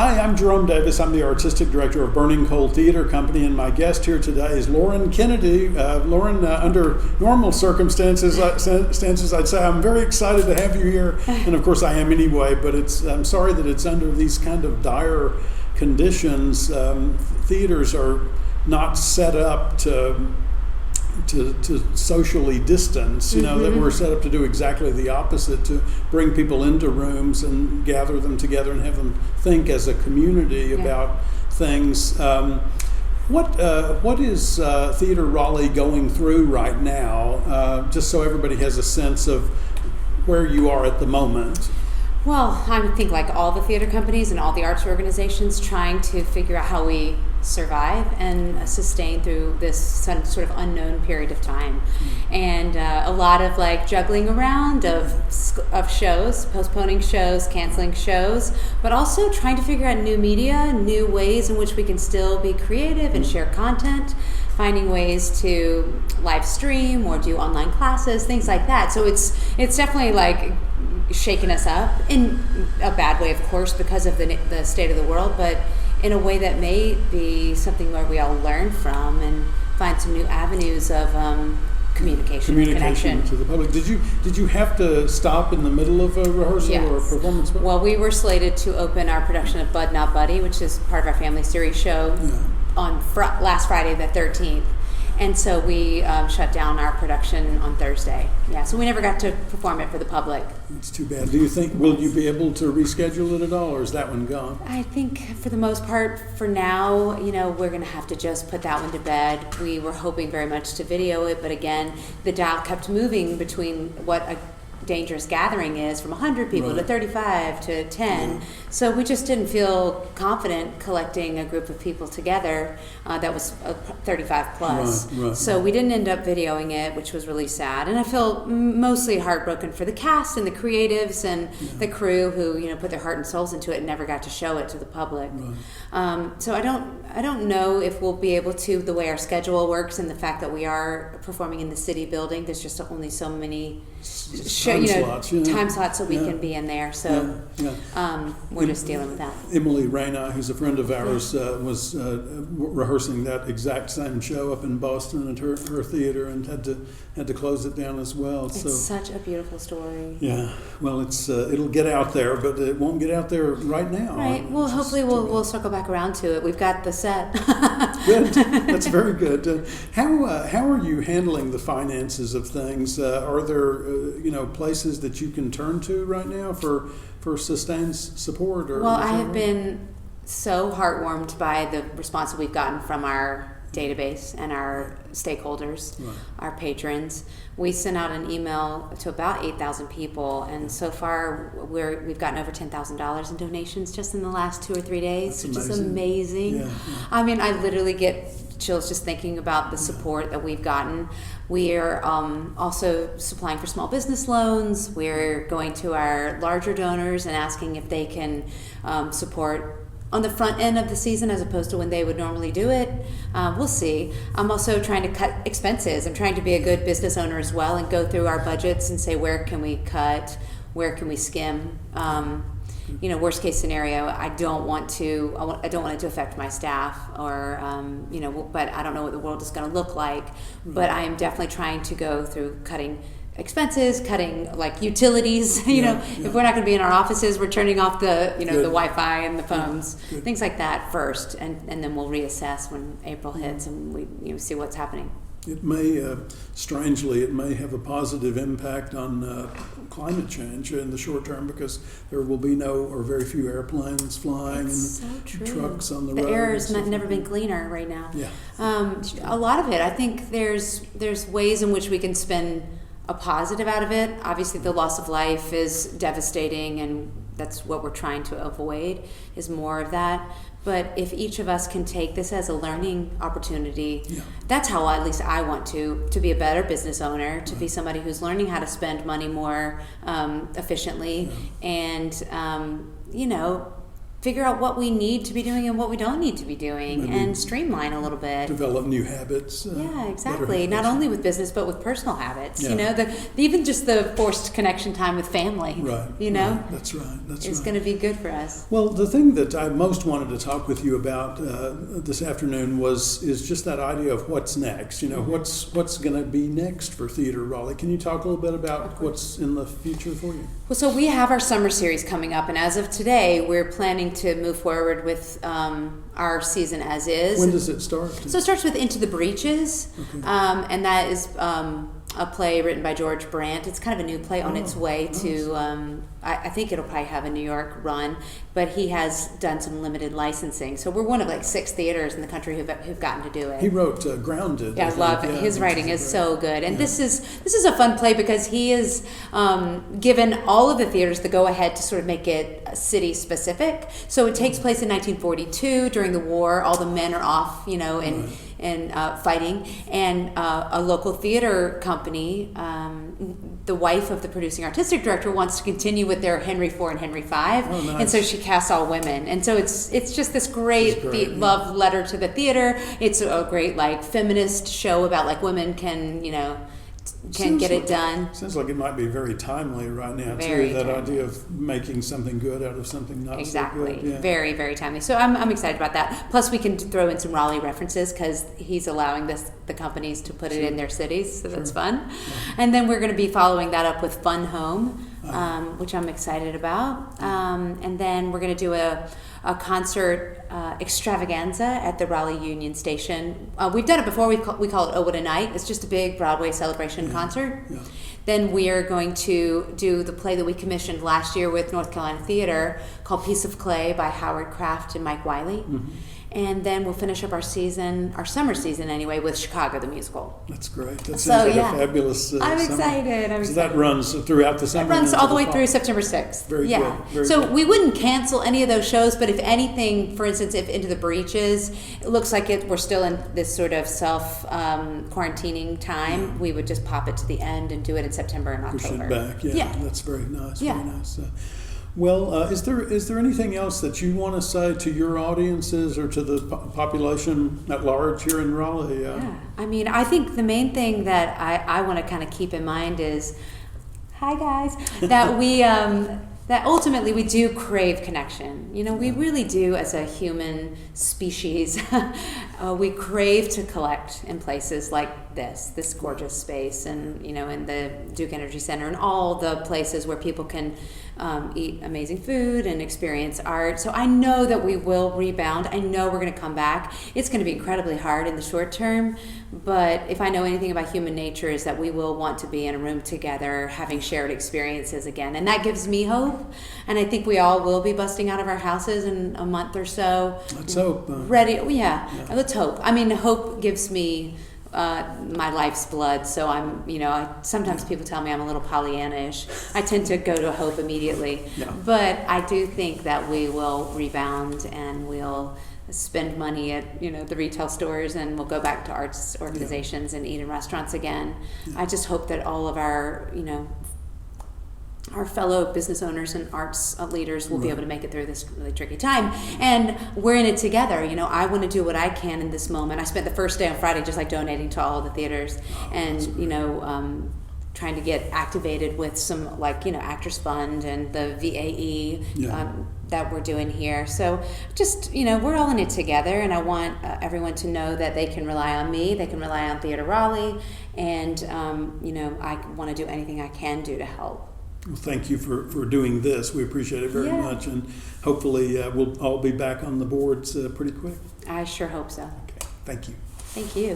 Hi, I'm Jerome Davis. I'm the Artistic Director of Burning Coal Theater Company, and my guest here today is Lauren Kennedy. Lauren, under normal circumstances, I'd say I'm very excited to have you here, and of course I am anyway, but I'm sorry that it's under these kind of dire conditions. Theaters are not set up to socially distance, that we're set up to do exactly the opposite, to bring people into rooms and gather them together and have them think as a community about things. What is Theatre Raleigh going through right now, just so everybody has a sense of where you are at the moment? Well, I think like all the theater companies and all the arts organizations, trying to figure out how we survive and sustain through this sort of unknown period of time. And a lot of like juggling around of shows, postponing shows, canceling shows, but also trying to figure out new media, new ways in which we can still be creative and share content, finding ways to live stream or do online classes, things like that. So it's definitely like shaken us up in a bad way, of course, because of the state of the world, but in a way that may be something where we all learn from and find some new avenues of communication and connection to the public. Did you have to stop in the middle of a rehearsal or a performance? Well, we were slated to open our production of Bud Not Buddy, which is part of our family series show, on last Friday the 13th. And so we shut down our production on Thursday. Yeah, so we never got to perform it for the public. That's too bad. Do you think, will you be able to reschedule it at all, or is that one gone? I think for the most part, for now, we're going to have to just put that one to bed. We were hoping very much to video it, but again, the dial kept moving between what a dangerous gathering is, from 100 people to 35 to 10. So we just didn't feel confident collecting a group of people together that was 35 plus. So we didn't end up videoing it, which was really sad. And I feel mostly heartbroken for the cast and the creatives and the crew who put their heart and souls into it and never got to show it to the public. So I don't know if we'll be able to, the way our schedule works and the fact that we are performing in the city building. There's just only so many time slots so we can be in there. So we're just dealing with that. Emily Reyna, who's a friend of ours, was rehearsing that exact same show up in Boston at her theater and had to close it down as well. It's such a beautiful story. Yeah. Well, it'll get out there, but it won't get out there right now. Right. Well, hopefully we'll circle back around to it. We've got the set. Good. That's very good. How are you handling the finances of things? Are there places that you can turn to right now for sustained support? Well, I have been so heartwarmed by the response that we've gotten from our database and our stakeholders, our patrons. We sent out an email to about 8,000 people, and so far we've gotten over $10,000 in donations just in the last 2 or 3 days, which is amazing. I mean, I literally get chills just thinking about the support that we've gotten. We are also supplying for small business loans. We're going to our larger donors and asking if they can support on the front end of the season as opposed to when they would normally do it. We'll see. I'm also trying to cut expenses. I'm trying to be a good business owner as well and go through our budgets and say, where can we cut? Where can we skim? Worst case scenario, I don't want it to affect my staff or, but I don't know what the world is going to look like. But I am definitely trying to go through cutting expenses, cutting like utilities. If we're not going to be in our offices, we're turning off the the Wi-Fi and the phones, things like that first, and then we'll reassess when April hits and we see what's happening. It may, strangely, have a positive impact on climate change in the short term because there will be no or very few airplanes flying and trucks on the road. The air has never been cleaner right now. A lot of it, I think there's ways in which we can spin a positive out of it. Obviously, the loss of life is devastating, and that's what we're trying to avoid, is more of that. But if each of us can take this as a learning opportunity, that's how at least I want to be a better business owner, to be somebody who's learning how to spend money more efficiently, and figure out what we need to be doing and what we don't need to be doing, Maybe and streamline a little bit. Develop new habits. Yeah, exactly. Not only with business, but with personal habits. Yeah. You know, even just the forced connection time with family. Right. You know, right. That's right. It's going to be good for us. Well, the thing that I most wanted to talk with you about this afternoon is just that idea of what's next. You know, what's going to be next for Theatre Raleigh. Can you talk a little bit about what's in the future for you? Well, so we have our summer series coming up, and as of today, we're planning to move forward with our season as is. When does it start? So it starts with Into the Breaches, Okay. And that is a play written by George Brandt. It's kind of a new play on its way to, I think it'll probably have a New York run, but he has done some limited licensing. So we're one of like 6 theaters in the country who've gotten to do it. He wrote Grounded. Yeah, I love it. His writing is so good. And this is a fun play because he is given all of the theaters the go-ahead to sort of make it city-specific. So it takes place in 1942 during the war. All the men are off, you know, and fighting. And a local theater company, the wife of the producing artistic director, wants to continue with their Henry IV and Henry V. Oh, nice. And so she casts all women. And so it's just this great, love letter to the theater. It's a great like feminist show about like women can, you know, get it done. Sounds like it might be very timely right now Very too. That timely. idea of making something good out of something not Exactly. so good. Yeah. Very, very timely. So I'm excited about that. Plus, we can throw in some Raleigh references because he's allowing the companies to put it in their cities, so that's fun. Yeah. And then we're going to be following that up with Fun Home, which I'm excited about. And then we're going to do a concert extravaganza at the Raleigh Union Station. We've done it before. We call it Oh What a Night. It's just a big Broadway celebration concert. Yeah. Then we are going to do the play that we commissioned last year with North Carolina Theater called Piece of Clay by Howard Kraft and Mike Wiley. Mm-hmm. And then we'll finish up our summer season anyway, with Chicago the Musical. That's great. That sounds like a fabulous I'm summer. excited. So that runs throughout the summer? It runs all the way through September 6th. Very good. Very so good. We wouldn't cancel any of those shows, but if anything, for instance, if Into the Breaches, it looks like we're still in this sort of self-quarantining time, we would just pop it to the end and do it in September and October. Push it back, yeah. That's very nice, very nice. Well, is there anything else that you want to say to your audiences or to the population at large here in Raleigh? I mean, I think the main thing that I want to kind of keep in mind is, hi guys, that that ultimately we do crave connection. You know, we really do as a human species. We crave to collect in places like this gorgeous space, and, you know, in the Duke Energy Center and all the places where people can eat amazing food and experience art. So I know that we will rebound. I know we're going to come back. It's going to be incredibly hard in the short term, but if I know anything about human nature, is that we will want to be in a room together, having shared experiences again. And that gives me hope. And I think we all will be busting out of our houses in a month or so. Let's hope. Ready. Let's hope. I mean, hope gives me my life's blood, so I'm, you know, sometimes people tell me I'm a little Pollyanna-ish. I tend to go to hope immediately, but I do think that we will rebound and we'll spend money at, you know, the retail stores, and we'll go back to arts organizations and eat in restaurants again. I just hope that all of our, you know, our fellow business owners and arts leaders will be able to make it through this really tricky time. And we're in it together. You know, I want to do what I can in this moment. I spent the first day on Friday just like donating to all the theaters and, you know, trying to get activated with some, like, you know, Actors Fund and the VAE that we're doing here. So just, you know, we're all in it together, and I want everyone to know that they can rely on me, they can rely on Theatre Raleigh, and, you know, I want to do anything I can do to help. Well, thank you for doing this. We appreciate it very much, and hopefully we'll all be back on the boards pretty quick. I sure hope so. Okay, thank you. Thank you.